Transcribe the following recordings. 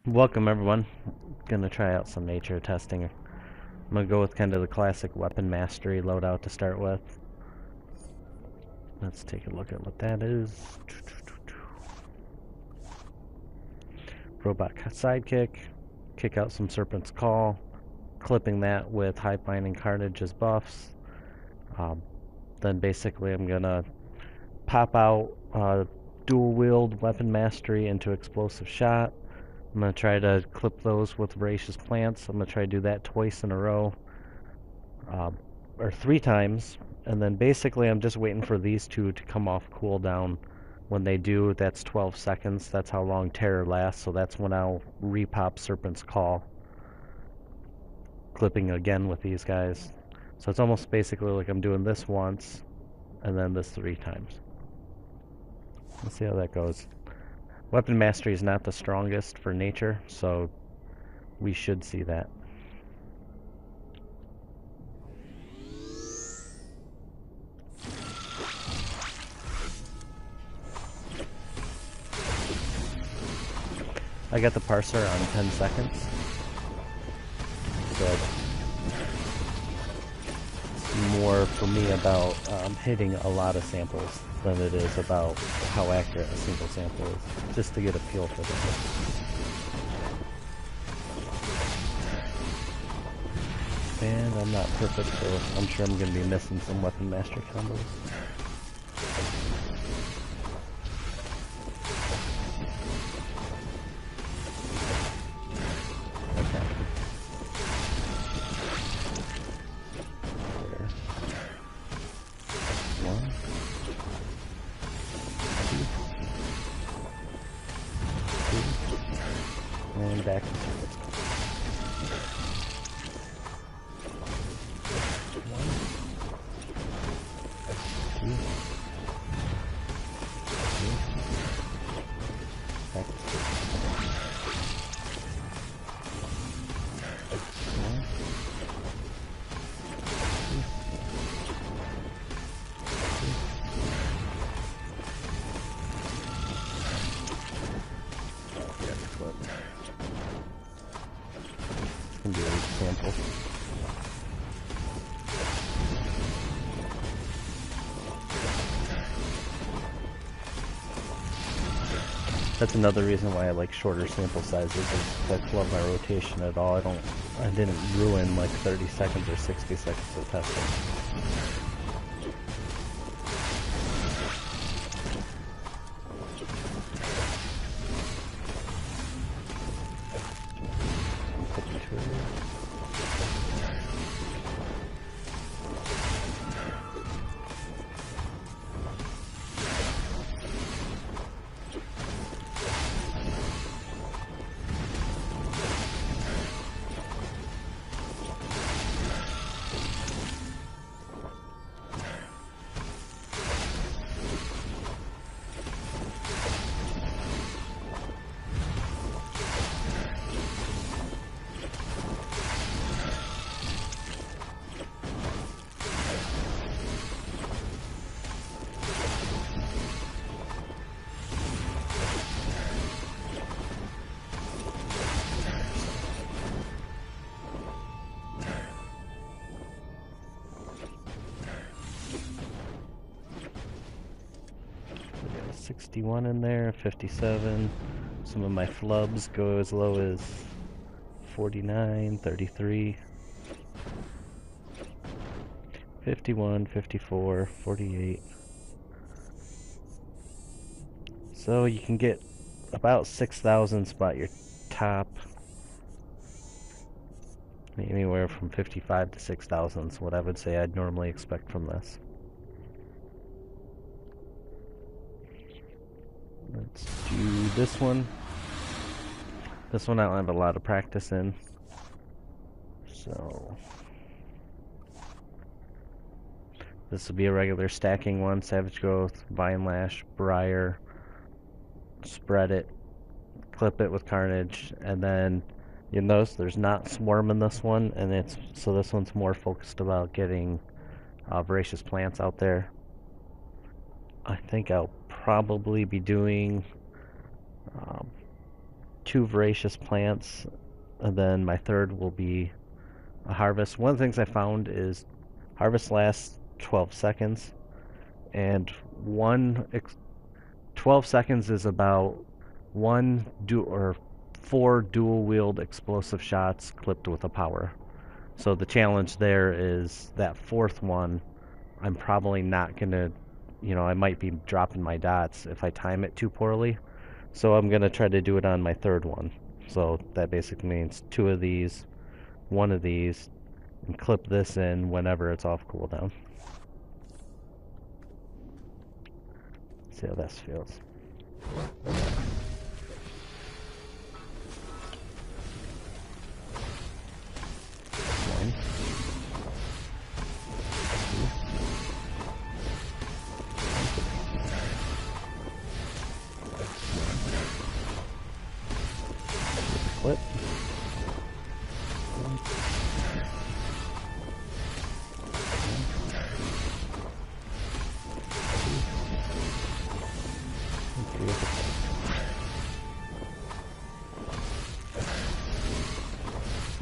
Welcome everyone. Gonna try out some nature testing. I'm gonna go with kind of the classic weapon mastery loadout to start with. Let's take a look at what that is. Robot sidekick, kick out some Serpent's Call, clipping that with Hive Mind and Carnage as buffs. Then basically I'm gonna pop out dual wield weapon mastery into explosive shot. I'm going to try to clip those with voracious plants. I'm going to try to do that twice in a row, or 3 times. And then basically I'm just waiting for these two to come off cooldown. When they do, that's 12 seconds. That's how long Terror lasts. So that's when I'll repop Serpent's Call, clipping again with these guys. So it's almost basically like I'm doing this once and then this 3 times. Let's see how that goes. Weapon mastery is not the strongest for nature, so we should see that. I got the parser on 10 seconds. So it's more for me about hitting a lot of samples than it is about how accurate a single sample is, just to get a feel for that. And I'm not perfect, so I'm sure I'm going to be missing some weapon mastery combos. And back to circuits. 1, 2, 3, back to circuits. 1, 2, 3. Can be a sample. That's another reason why I like shorter sample sizes. Is I love my rotation at all. I didn't ruin like 30 seconds or 60 seconds of testing. We got a 61 in there, 57. Some of my flubs go as low as 49, 33, 51, 54, 48. So you can get about 6,000 spot your top. Anywhere from 55 to 6,000 is what I would say I'd normally expect from this. Let's do this one. This one I don't have a lot of practice in. So this will be a regular stacking one. Savage Growth, Vine Lash, Briar, spread it, clip it with Carnage, and then you notice there's not Swarm in this one, and so this one's more focused about getting voracious plants out there. I think I'll probably be doing 2 voracious plants, and then my third will be a harvest. One of the things I found is harvest lasts 12 seconds, and 12 seconds is about or 4 dual wield explosive shots clipped with a power. So the challenge there is that fourth one, I'm probably not gonna, I might be dropping my dots if I time it too poorly. So I'm gonna try to do it on my third one. So that basically means 2 of these, 1 of these, and clip this in whenever it's off cooldown. See how this feels. One. Clip.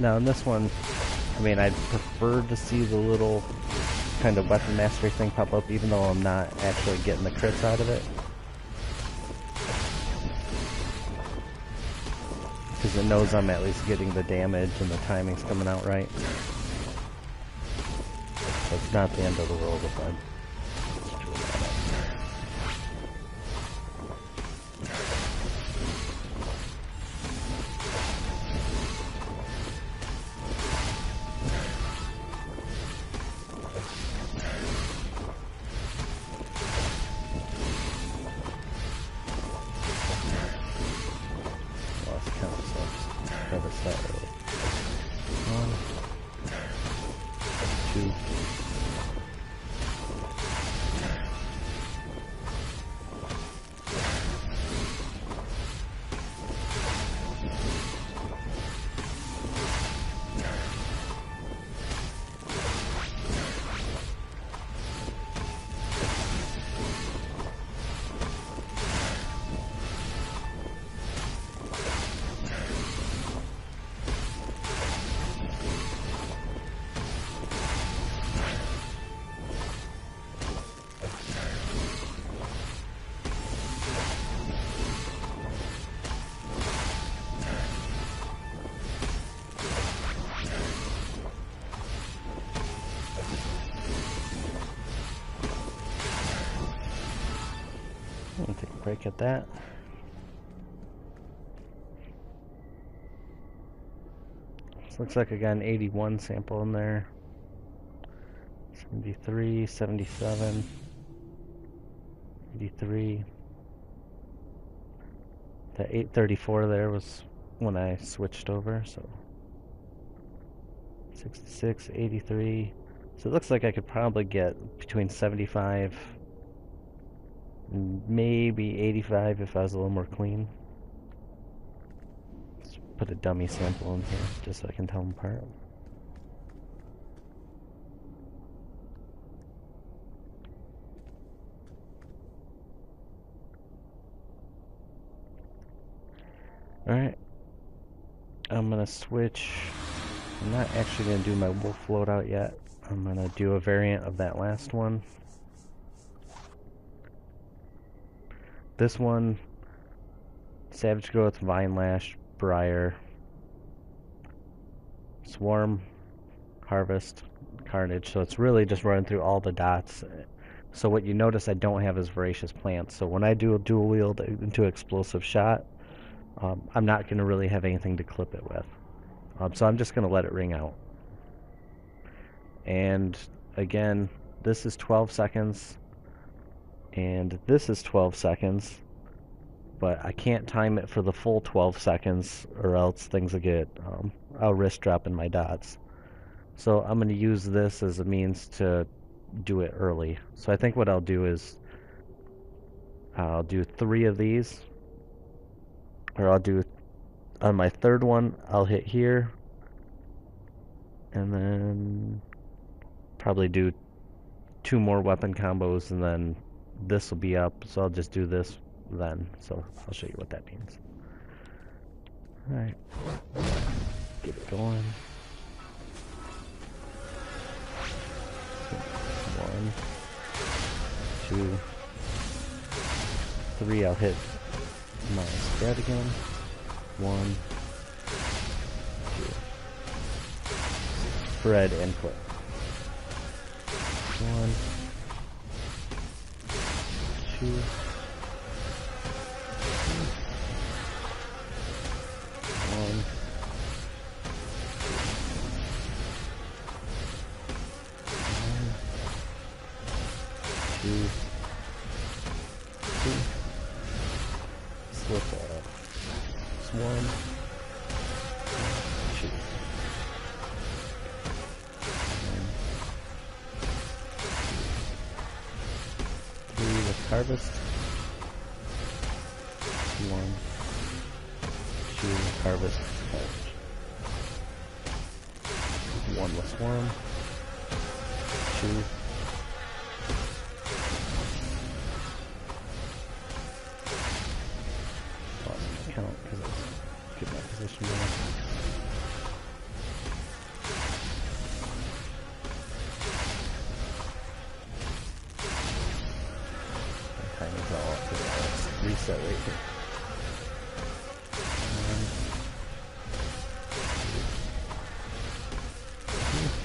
Now in this one, I mean, I'd prefer to see the little kind of weapon mastery thing pop up, even though I'm not actually getting the crits out of it. Because it knows I'm at least getting the damage and the timing's coming out right. So it's not the end of the world if I screw that up. Lost count, so I'll harvest that early. 1, 2. I'll take a break at that. This looks like I got an 81 sample in there. 73, 77, 83. The 834 there was when I switched over, so 66, 83. So it looks like I could probably get between 75 and maybe 85 if I was a little more clean. Let's put a dummy sample in here just so I can tell them apart. Alright, I'm gonna switch. I'm not actually gonna do my wolf loadout yet. I'm gonna do a variant of that last one. This one, Savage Growth, Vine Lash, Briar, Swarm, Harvest, Carnage. So it's really just running through all the dots. So what you notice I don't have is Voracious Plants. So when I do a dual wield into Explosive Shot, I'm not going to really have anything to clip it with. So I'm just going to let it ring out. And again, this is 12 seconds. And this is 12 seconds. But I can't time it for the full 12 seconds or else things will get, I'll risk dropping my dots. So I'm going to use this as a means to do it early. So I think what I'll do is I'll do 3 of these. Or I'll do, on my third one, I'll hit here. And then probably do 2 more weapon combos and then this will be up. So I'll just do this then. So I'll show you what that means. Alright. Get it going. 1, 2, 3. I'll hit my spread again. 1, 2. Spread and clip. 1, 2. 1, 2, 3. Slip that up. It's 1, 2. 3 with harvest. 1, 2 harvest. 1 with swarm. 2. Count because it's get my position there. My timing's all up here. Let's reset right here. 1, 2, 3.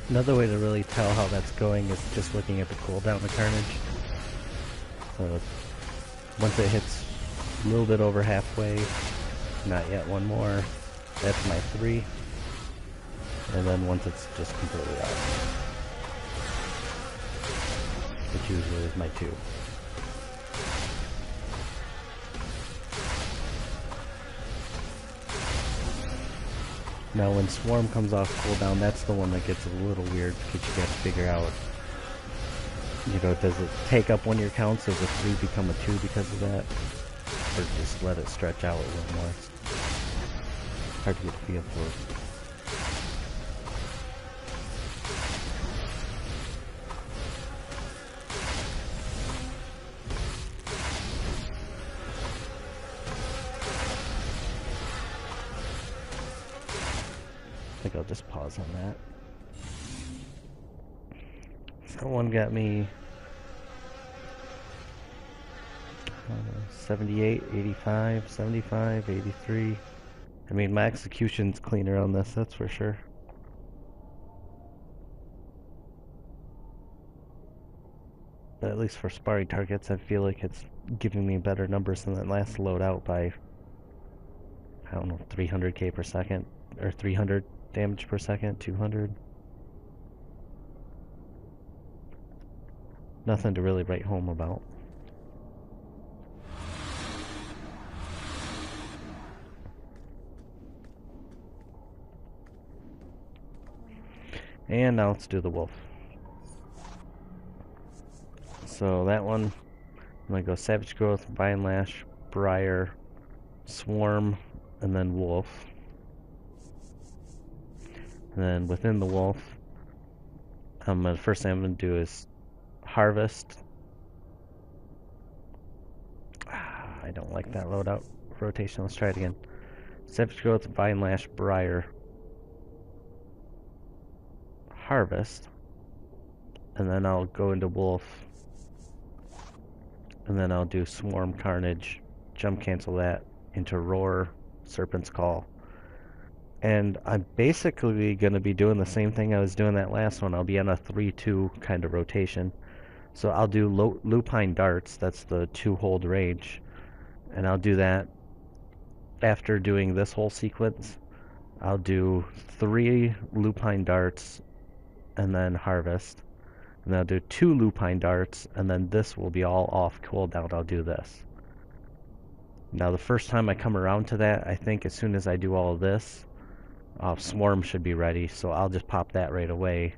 Another way to really tell how that's going is just looking at the cooldown of Carnage. So once it hits a little bit over halfway, not yet, one more, that's my 3. And then once it's just completely off, which usually is my 2. Now when Swarm comes off cooldown, that's the one that gets a little weird because you got to figure out, you know, does it take up one of your counts? Does a 3 become a 2 because of that? Or just let it stretch out a little more? It's hard to get a feel for it. I think I'll just pause on that. That one got me 78, 85, 75, 83. I mean, my execution's cleaner on this, that's for sure. But at least for sparring targets, I feel like it's giving me better numbers than that last loadout by, I don't know, 300k per second, or 300 damage per second, 200. Nothing to really write home about. And now let's do the wolf. So that one, I'm going to go Savage Growth, Vine Lash, Briar, Swarm, and then Wolf. And then within the wolf, the first thing I'm going to do is Harvest. I don't like that loadout rotation. Let's try it again. Savage Growth, Vine Lash, Briar. harvest, and then I'll go into wolf, and then I'll do swarm carnage, jump cancel that into roar, serpent's call. And I'm basically going to be doing the same thing I was doing that last one. I'll be on a 3-2 kind of rotation. So I'll do lupine darts, that's the 2-hold range, and I'll do that after doing this whole sequence. I'll do 3 lupine darts and then harvest. And I'll do 2 lupine darts, and then this will be all off cooldown. I'll do this. Now the first time I come around to that, I think as soon as I do all of this, swarm should be ready, so I'll just pop that right away.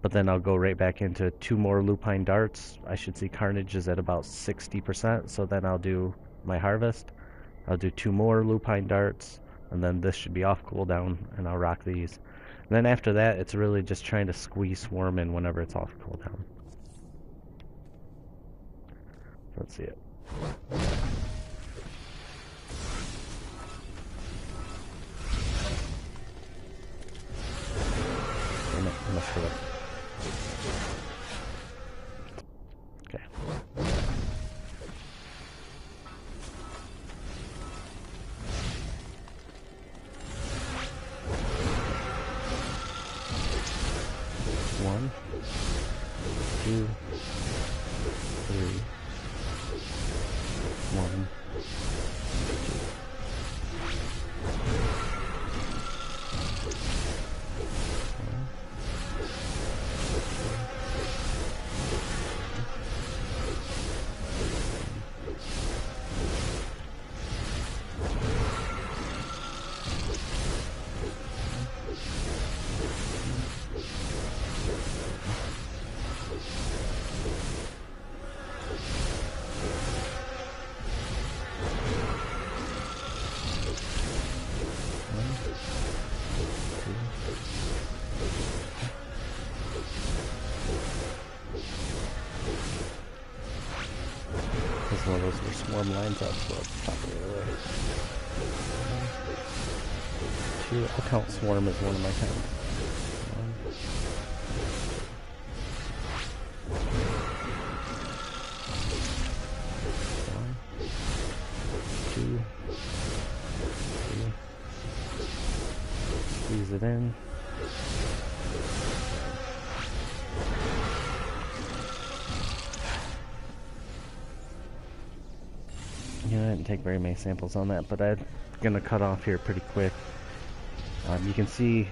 But then I'll go right back into 2 more lupine darts. I should see carnage is at about 60%, so then I'll do my harvest. I'll do 2 more lupine darts, and then this should be off cooldown, and I'll rock these. And then after that, it's really just trying to squeeze swarm in whenever it's off cooldown. Let's see it. I messed it up. Okay. One, 2, 3, 1, This is one of those where swarm lines up, so it's top of the way. 2, I'll count swarm as one of my counts. 1, 2, 3. Squeeze it in. Yeah, I didn't take very many samples on that, but I'm gonna cut off here pretty quick. You can see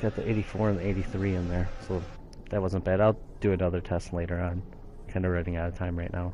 got the 84 and the 83 in there, so that wasn't bad. I'll do another test later on. Kind of running out of time right now.